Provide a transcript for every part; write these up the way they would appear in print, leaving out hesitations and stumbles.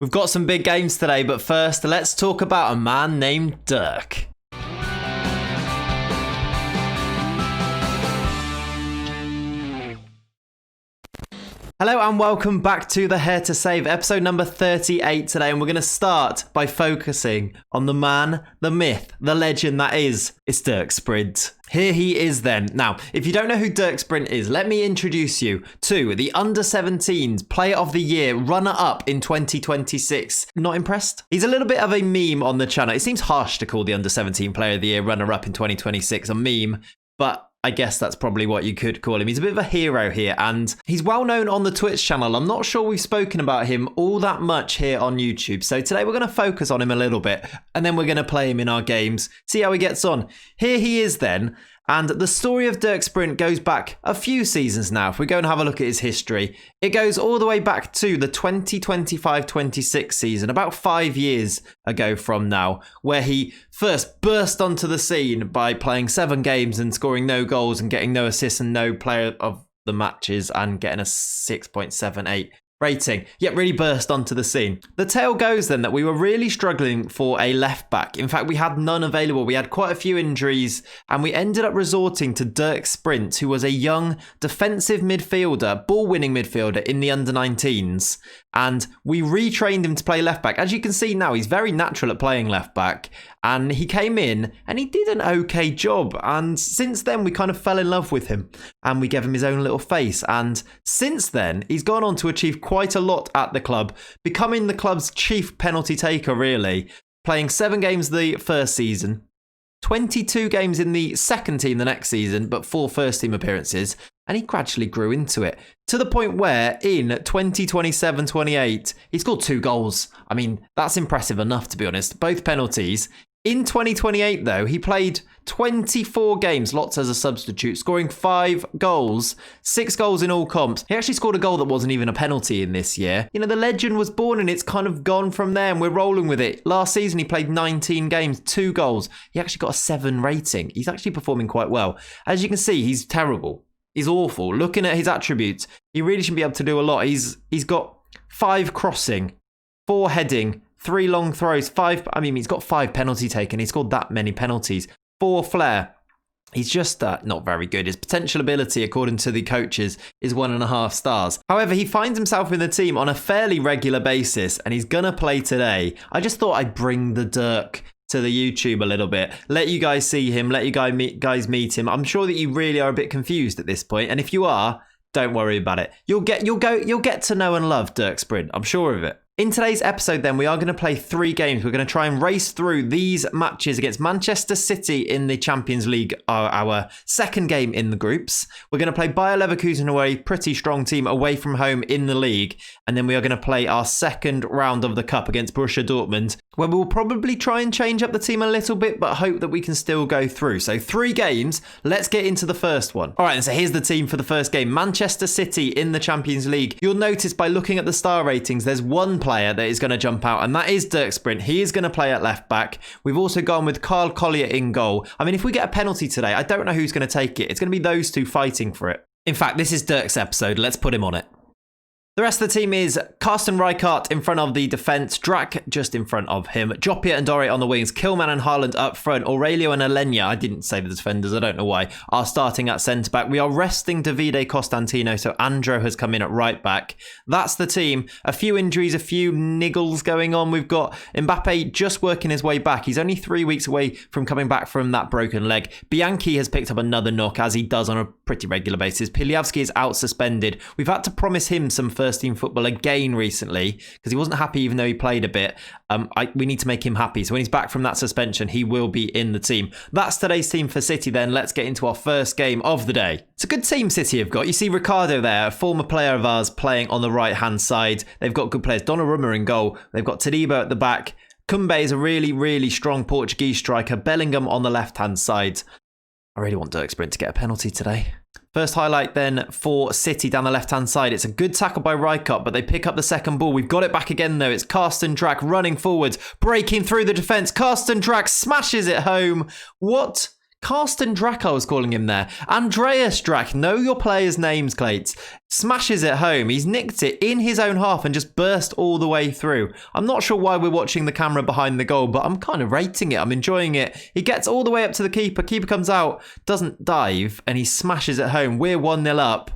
We've got some big games today, but first, let's talk about a man named Dirk. Hello and welcome back to the Hertha Save, episode number 38 today, and we're going to start by focusing on the man, the myth, the legend that is, it's Dirk Sprint. Here he is then. Now, if you don't know who Dirk Sprint is, let me introduce you to the Under-17s Player of the Year runner-up in 2026. Not impressed? He's a little bit of a meme on the channel. It seems harsh to call the Under-17 Player of the Year runner-up in 2026 a meme, but I guess that's probably what you could call him. He's a bit of a hero here, and he's well known on the Twitch channel. I'm not sure we've spoken about him all that much here on YouTube. So today we're going to focus on him a little bit, and then we're going to play him in our games, see how he gets on. Here he is then. And the story of Dirk Sprint goes back a few seasons now. If we go and have a look at his history, it goes all the way back to the 2025-26 season, about 5 years ago from now, where he first burst onto the scene by playing 7 games and scoring no goals and getting no assists and no player of the matches and getting a 6.78 rating, yet really burst onto the scene. The tale goes then that we were really struggling for a left back. In fact, we had none available. We had quite a few injuries, and we ended up resorting to Dirk Sprint, who was a young defensive midfielder, ball-winning midfielder in the under-19s, and we retrained him to play left back. As you can see now, he's very natural at playing left back, and he came in and he did an okay job. And since then, we kind of fell in love with him and we gave him his own little face. And since then, he's gone on to achieve quite a lot at the club, becoming the club's chief penalty taker, really, playing 7 games the first season, 22 games in the second team the next season, but 4 first team appearances. And he gradually grew into it to the point where in 2027-28, he scored 2 goals. I mean, that's impressive enough, to be honest. Both penalties. In 2028, though, he played 24 games, lots as a substitute, scoring 5 goals, 6 goals in all comps. He actually scored a goal that wasn't even a penalty in this year. You know, the legend was born and it's kind of gone from there and we're rolling with it. Last season, he played 19 games, 2 goals. He actually got a 7 rating. He's actually performing quite well. As you can see, he's terrible. He's awful. Looking at his attributes, he really shouldn't be able to do a lot. He's got 5 crossing, 4 heading, 3 long throws, 5. I mean, he's got 5 penalty taken. He scored that many penalties. 4 flair. He's just not very good. His potential ability, according to the coaches, is 1.5 stars. However, he finds himself in the team on a fairly regular basis, and he's going to play today. I just thought I'd bring the Dirk to the YouTube a little bit. Let you guys see him. Let you guys meet him. I'm sure that you really are a bit confused at this point, and if you are, don't worry about it. You'll get to know and love Dirk Sprint. I'm sure of it. In today's episode, then, we are going to play 3 games. We're going to try and race through these matches against Manchester City in the Champions League, our second game in the groups. We're going to play Bayer Leverkusen, who are a pretty strong team away from home in the league. And then we are going to play our second round of the Cup against Borussia Dortmund, where we will probably try and change up the team a little bit, but hope that we can still go through. So 3 games. Let's get into the first one. All right, so here's the team for the first game. Manchester City in the Champions League. You'll notice by looking at the star ratings, there's one player that is going to jump out, and that is Dirk Sprint. He is going to play at left back. We've also gone with Carl Collier in goal. I mean, if we get a penalty today, I don't know who's going to take it. It's going to be those 2 fighting for it. In fact, this is Dirk's episode. Let's put him on it. The rest of the team is Carsten Rijkaard in front of the defence, Drac just in front of him, Jopia and Doré on the wings, Kilman and Haaland up front, Aurelio and Alenia, I didn't say the defenders, I don't know why, are starting at centre-back. We are resting Davide Costantino, so Andro has come in at right-back. That's the team. A few injuries, a few niggles going on. We've got Mbappe just working his way back. He's only 3 weeks away from coming back from that broken leg. Bianchi has picked up another knock, as he does on a pretty regular basis. Piliavski is out suspended. We've had to promise him some first team football again recently because he wasn't happy even though he played a bit. We need to make him happy. So when he's back from that suspension, he will be in the team. That's today's team for City then. Let's get into our first game of the day. It's a good team City have got. You see Ricardo there, a former player of ours, playing on the right-hand side. They've got good players. Donnarumma in goal. They've got Todibo at the back. Kumbe is a really, really strong Portuguese striker. Bellingham on the left-hand side. I really want Dirk Sprint to get a penalty today. First highlight then for City down the left-hand side. It's a good tackle by Rijkaard, but they pick up the second ball. We've got it back again, though. It's Carsten Drac running forwards, breaking through the defence. Carsten Drac smashes it home. What Carsten Drack, I was calling him there. Andreas Drack, know your players' names, Clayts. Smashes it home. He's nicked it in his own half and just burst all the way through. I'm not sure why we're watching the camera behind the goal, but I'm kind of rating it. I'm enjoying it. He gets all the way up to the keeper. Keeper comes out, doesn't dive, and he smashes it home. We're 1-0 up,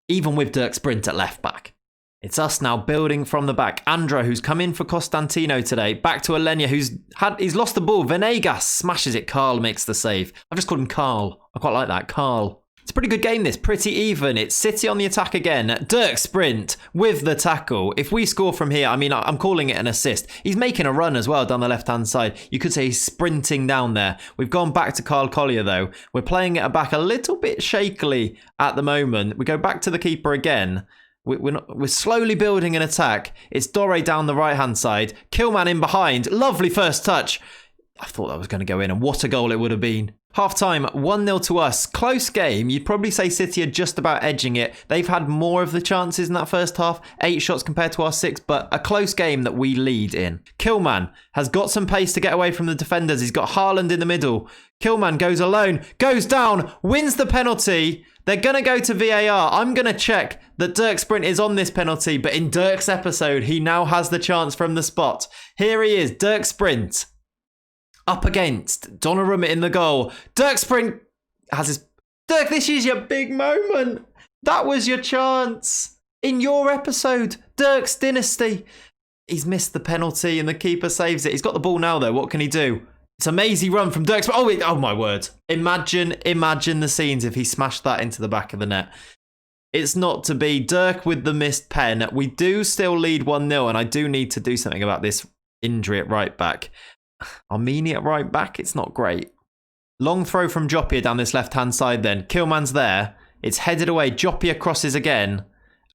even with Dirk Sprint at left back. It's us now building from the back. Andra, who's come in for Costantino today. Back to Alenia, he's lost the ball. Venegas smashes it. Carl makes the save. I've just called him Carl. I quite like that. Carl. It's a pretty good game, this. Pretty even. It's City on the attack again. Dirk Sprint with the tackle. If we score from here, I mean, I'm calling it an assist. He's making a run as well down the left-hand side. You could say he's sprinting down there. We've gone back to Carl Collier, though. We're playing it back a little bit shakily at the moment. We go back to the keeper again. We're slowly building an attack. It's Dore down the right-hand side. Killman in behind. Lovely first touch. I thought that was going to go in, and what a goal it would have been. Half-time, 1-0 to us. Close game. You'd probably say City are just about edging it. They've had more of the chances in that first half. 8 shots compared to our 6, but a close game that we lead in. Killman has got some pace to get away from the defenders. He's got Haaland in the middle. Killman goes alone, goes down, wins the penalty. They're going to go to VAR. I'm going to check that Dirk Sprint is on this penalty, but in Dirk's episode, he now has the chance from the spot. Here he is, Dirk Sprint. Up against Donnarumma in the goal. Dirk Sprint has his... Dirk, this is your big moment. That was your chance. In your episode, Dirk's Dynasty. He's missed the penalty and the keeper saves it. He's got the ball now, though. What can he do? It's a mazy run from Dirk Sprint. Oh my word. Imagine the scenes if he smashed that into the back of the net. It's not to be. Dirk with the missed pen. We do still lead 1-0, and I do need to do something about this injury at right back. Armenia at right back, it's not great. Long throw from Jopia down this left-hand side then. Killman's there. It's headed away. Jopia crosses again.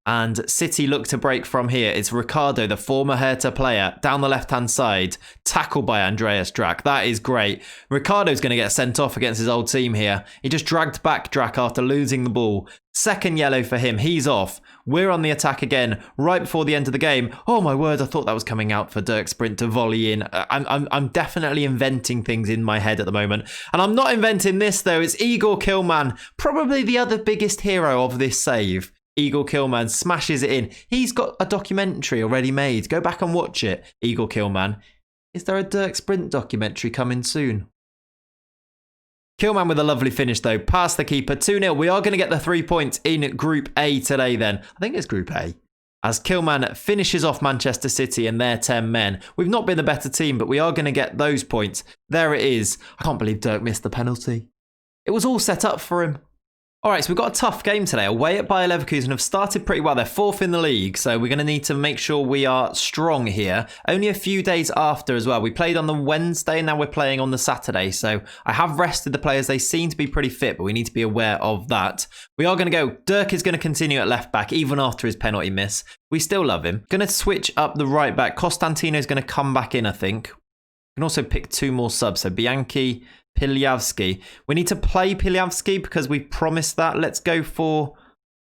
And City look to break from here. It's Ricardo, the former Hertha player, down the left-hand side. Tackled by Andreas Drack. That is great. Ricardo's going to get sent off against his old team here. He just dragged back Drack after losing the ball. Second yellow for him. He's off. We're on the attack again right before the end of the game. Oh my word, I thought that was coming out for Dirk Sprint to volley in. I'm definitely inventing things in my head at the moment. And I'm not inventing this though. It's Igor Killman, probably the other biggest hero of this save. Igor Killman smashes it in. He's got a documentary already made. Go back and watch it, Igor Killman. Is there a Dirk Sprint documentary coming soon? Killman with a lovely finish though. Past the keeper. 2-0. We are going to get the 3 points in Group A today then. I think it's Group A. As Killman finishes off Manchester City and their 10 men. We've not been the better team, but we are going to get those points. There it is. I can't believe Dirk missed the penalty. It was all set up for him. All right, so we've got a tough game today. Away at Bayer Leverkusen have started pretty well. They're 4th in the league, so we're going to need to make sure we are strong here. Only a few days after as well. We played on the Wednesday, now we're playing on the Saturday. So I have rested the players. They seem to be pretty fit, but we need to be aware of that. We are going to go. Dirk is going to continue at left back, even after his penalty miss. We still love him. Going to switch up the right back. Costantino is going to come back in, I think. We can also pick 2 more subs. So Bianchi... Piljavski. We need to play Piljavski because we promised that. Let's play him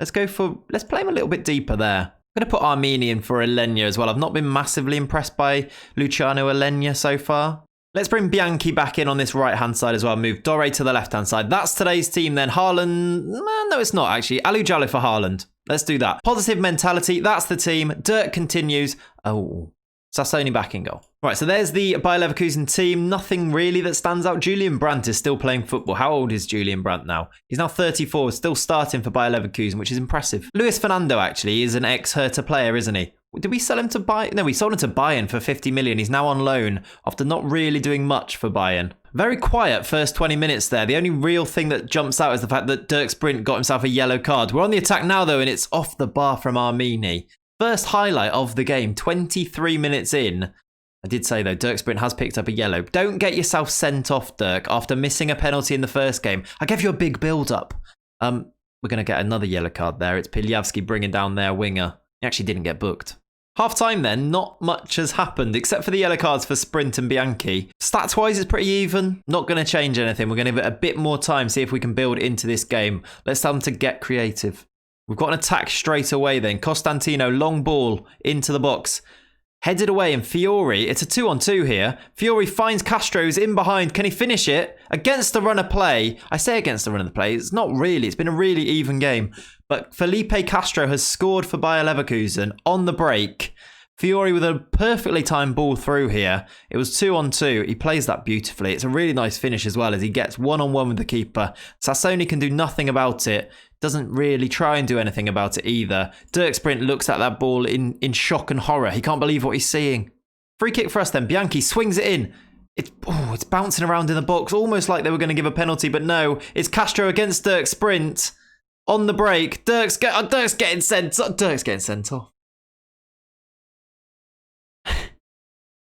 a little bit deeper there. I'm going to put Armenian for Alenia as well. I've not been massively impressed by Luciano Alenia so far. Let's bring Bianchi back in on this right-hand side as well. Move Dore to the left-hand side. That's today's team then. Haaland... No, it's not actually. Alu Jallo for Haaland. Let's do that. Positive mentality. That's the team. Dirk continues. Oh... Sassoni back in goal. Right, so there's the Bayer Leverkusen team. Nothing really that stands out. Julian Brandt is still playing football. How old is Julian Brandt now? He's now 34, still starting for Bayer Leverkusen, which is impressive. Luis Fernando, actually, is an ex-Hertha player, isn't he? Did we sell him to Bayern? No, we sold him to Bayern for 50 million. He's now on loan after not really doing much for Bayern. Very quiet first 20 minutes there. The only real thing that jumps out is the fact that Dirk Sprint got himself a yellow card. We're on the attack now, though, and it's off the bar from Armini. First highlight of the game, 23 minutes in. I did say, though, Dirk Sprint has picked up a yellow. Don't get yourself sent off, Dirk, after missing a penalty in the first game. I gave you a big build-up. We're going to get another yellow card there. It's Piljavski bringing down their winger. He actually didn't get booked. Half-time then, not much has happened, except for the yellow cards for Sprint and Bianchi. Stats-wise, it's pretty even. Not going to change anything. We're going to give it a bit more time, see if we can build into this game. Let's tell them to get creative. We've got an attack straight away then. Costantino, long ball into the box. Headed away and Fiore, it's a 2-on-2 here. Fiore finds Castro's in behind. Can he finish it? Against the run of play. I say against the run of the play. It's not really. It's been a really even game. But Felipe Castro has scored for Bayer Leverkusen on the break. Fiore with a perfectly timed ball through here. It was 2-on-2. He plays that beautifully. It's a really nice finish as well as he gets 1-on-1 with the keeper. Sassoni can do nothing about it. Doesn't really try and do anything about it either. Dirk Sprint looks at that ball in shock and horror. He can't believe what he's seeing. Free kick for us then. Bianchi swings it in. It's bouncing around in the box, almost like they were going to give a penalty, but no. It's Castro against Dirk Sprint. On the break. Dirk's getting sent off.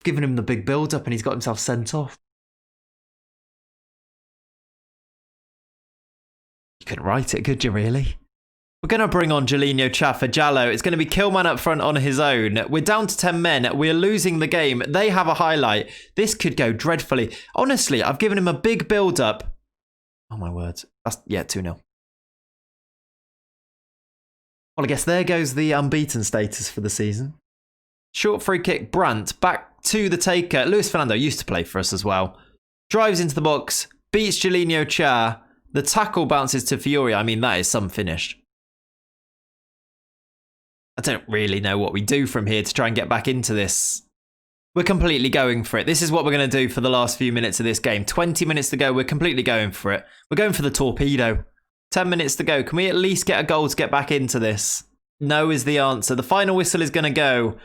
Giving him the big build-up and he's got himself sent off. You couldn't write it, could you, really? We're going to bring on Jalinho Cha for Jallo. It's going to be Killman up front on his own. We're down to 10 men. We're losing the game. They have a highlight. This could go dreadfully. Honestly, I've given him a big build-up. Oh, my words. That's, 2-0. Well, I guess there goes the unbeaten status for the season. Short free kick, Brandt, back to the taker. Luis Fernando used to play for us as well. Drives into the box, beats Jalinho Cha. The tackle bounces to Fiore. I mean, that is some finish. I don't really know what we do from here to try and get back into this. We're completely going for it. This is what we're going to do for the last few minutes of this game. 20 minutes to go. We're completely going for it. We're going for the torpedo. 10 minutes to go. Can we at least get a goal to get back into this? No is the answer. The final whistle is going to go.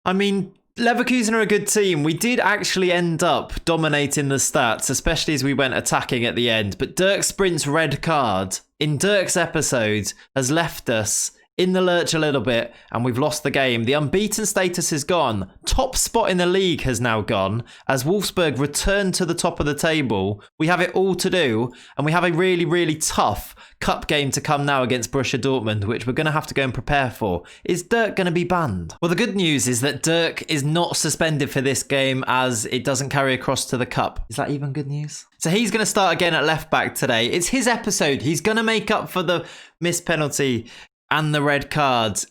I mean, Leverkusen are a good team. We did actually end up dominating the stats, especially as we went attacking at the end. But Dirk Sprint's red card in Dirk's episode has left us in the lurch a little bit, and we've lost the game. The unbeaten status is gone. Top spot in the league has now gone as Wolfsburg return to the top of the table. We have it all to do, and we have a really, really tough cup game to come now against Borussia Dortmund, which we're going to have to go and prepare for. Is Dirk going to be banned? Well, the good news is that Dirk is not suspended for this game as it doesn't carry across to the cup. Is that even good news? So he's going to start again at left back today. It's his episode. He's going to make up for the missed penalty and the red cards.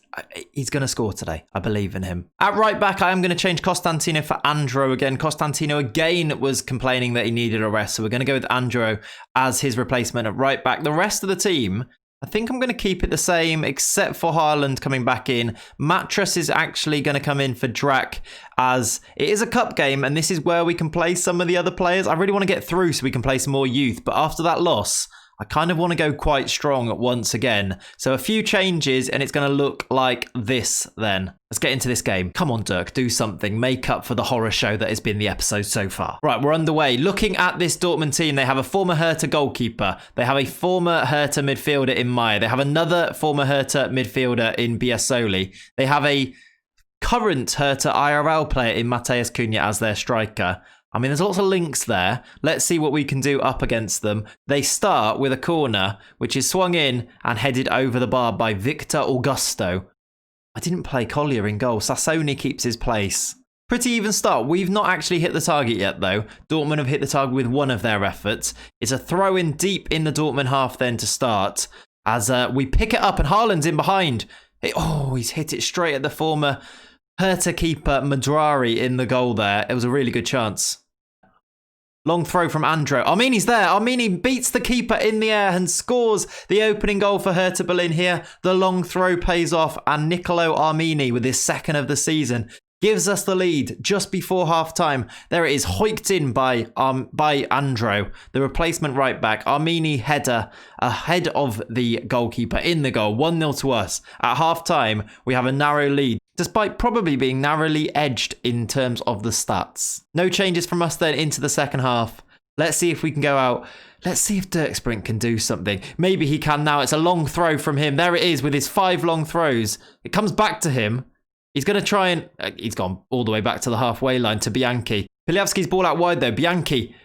He's going to score today. I believe in him. At right back, I am going to change Costantino for Andro again. Costantino again was complaining that he needed a rest, so we're going to go with Andro as his replacement at right back. The rest of the team, I think I'm going to keep it the same, except for Haaland coming back in. Mattress is actually going to come in for Drac, as it is a cup game, and this is where we can play some of the other players. I really want to get through so we can play some more youth, but after that loss, I kind of want to go quite strong once again. So a few changes and it's going to look like this then. Let's get into this game. Come on, Dirk, do something. Make up for the horror show that has been the episode so far. Right, we're underway. Looking at this Dortmund team, they have a former Hertha goalkeeper. They have a former Hertha midfielder in Meyer. They have another former Hertha midfielder in Biasoli. They have a current Hertha IRL player in Mateus Cunha as their striker. I mean, there's lots of links there. Let's see what we can do up against them. They start with a corner, which is swung in and headed over the bar by Victor Augusto. I didn't play Collier in goal. Sassoni keeps his place. Pretty even start. We've not actually hit the target yet, though. Dortmund have hit the target with one of their efforts. It's a throw in deep in the Dortmund half then to start. As we pick it up and Haaland's in behind. He's hit it straight at the former Hertha keeper Madrari in the goal there. It was a really good chance. Long throw from Andro. Armini's there. Armini beats the keeper in the air and scores the opening goal for Hertha Berlin here. The long throw pays off and Nicolo Armini with his second of the season gives us the lead just before half-time. There it is, hoiked in by Andro, the replacement right back. Armini header ahead of the goalkeeper in the goal. 1-0 to us. At half-time, we have a narrow lead, despite probably being narrowly edged in terms of the stats. No changes from us then into the second half. Let's see if we can go out. Let's see if Dirk Sprint can do something. Maybe he can now. It's a long throw from him. There it is with his 5 long throws. It comes back to him. He's going to try and... he's gone all the way back to the halfway line to Bianchi. Piliavski's ball out wide though. Bianchi.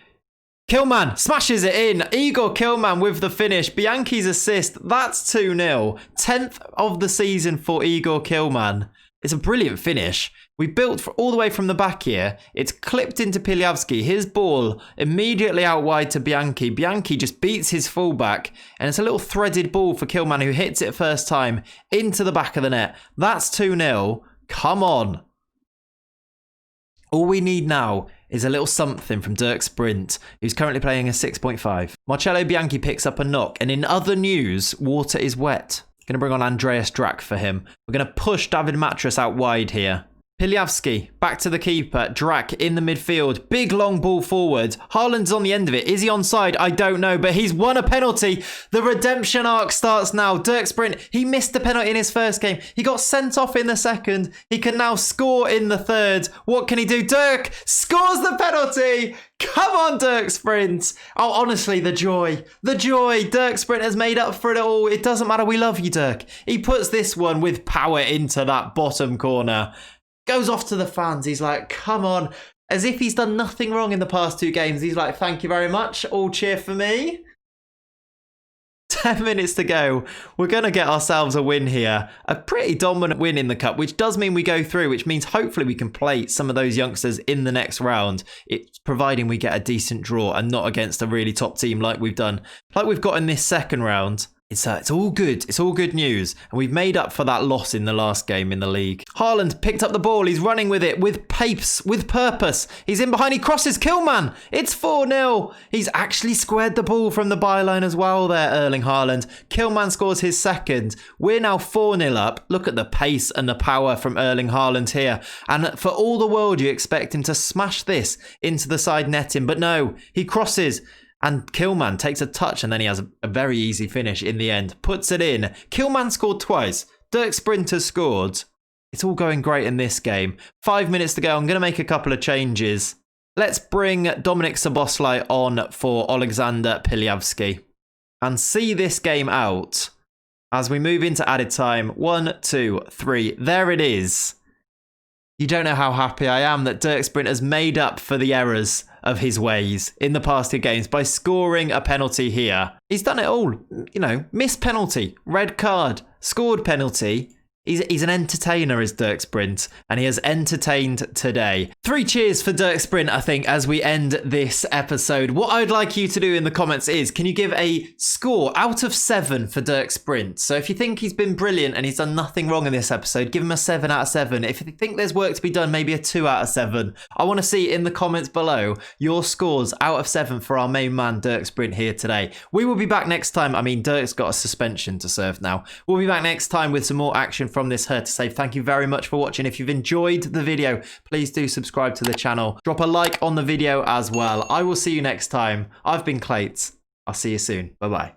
Killman smashes it in. Igor Killman with the finish. Bianchi's assist. That's 2-0. 10th of the season for Igor Killman. It's a brilliant finish. We built all the way from the back here. It's clipped into Piliavski. His ball immediately out wide to Bianchi. Bianchi just beats his fullback. And it's a little threaded ball for Killman who hits it first time into the back of the net. That's 2-0. Come on. All we need now is a little something from Dirk Sprint, who's currently playing a 6.5. Marcello Bianchi picks up a knock, and in other news, water is wet. Going to bring on Andreas Drak for him. We're going to push David Matras out wide here. Piljavski, back to the keeper. Drak in the midfield. Big long ball forward. Haaland's on the end of it. Is he onside? I don't know, but he's won a penalty. The redemption arc starts now. Dirk Sprint, he missed the penalty in his first game. He got sent off in the second. He can now score in the third. What can he do? Dirk scores the penalty. Come on, Dirk Sprint. Oh, honestly, the joy. The joy. Dirk Sprint has made up for it all. It doesn't matter. We love you, Dirk. He puts this one with power into that bottom corner. Goes off to the fans. He's like, come on. As if he's done nothing wrong in the past 2 games. He's like, thank you very much. All cheer for me. 10 minutes to go. We're going to get ourselves a win here. A pretty dominant win in the cup, which does mean we go through, which means hopefully we can play some of those youngsters in the next round. It's providing we get a decent draw and not against a really top team like we've done. Like we've got in this second round. It's all good. It's all good news. And we've made up for that loss in the last game in the league. Haaland picked up the ball. He's running with it, with pace, with purpose. He's in behind. He crosses Kilman. It's 4-0. He's actually squared the ball from the byline as well there, Erling Haaland. Kilman scores his second. We're now 4-0 up. Look at the pace and the power from Erling Haaland here. And for all the world, you expect him to smash this into the side netting. But no, he crosses. And Kilman takes a touch and then he has a very easy finish in the end. Puts it in. Kilman scored twice. Dirk Sprint has scored. It's all going great in this game. 5 minutes to go. I'm going to make a couple of changes. Let's bring Dominik Szoboszlai on for Alexander Piljavski. And see this game out as we move into added time. 1, 2, 3. There it is. You don't know how happy I am that Dirk Sprint has made up for the errors of his ways in the past 2 games by scoring a penalty here. He's done it all. You know, missed penalty, red card, scored penalty. He's an entertainer, is Dirk Sprint, and he has entertained today. 3 cheers for Dirk Sprint, I think, as we end this episode. What I'd like you to do in the comments is, can you give a score out of 7 for Dirk Sprint? So if you think he's been brilliant and he's done nothing wrong in this episode, give him a 7 out of 7. If you think there's work to be done, maybe a 2 out of 7. I want to see in the comments below your scores out of 7 for our main man, Dirk Sprint, here today. We will be back next time. I mean, Dirk's got a suspension to serve now. We'll be back next time with some more action from this Hertha Save. Thank you very much for watching. If you've enjoyed the video, please do subscribe to the channel. Drop a like on the video as well. I will see you next time. I've been Clayts. I'll see you soon. Bye-bye.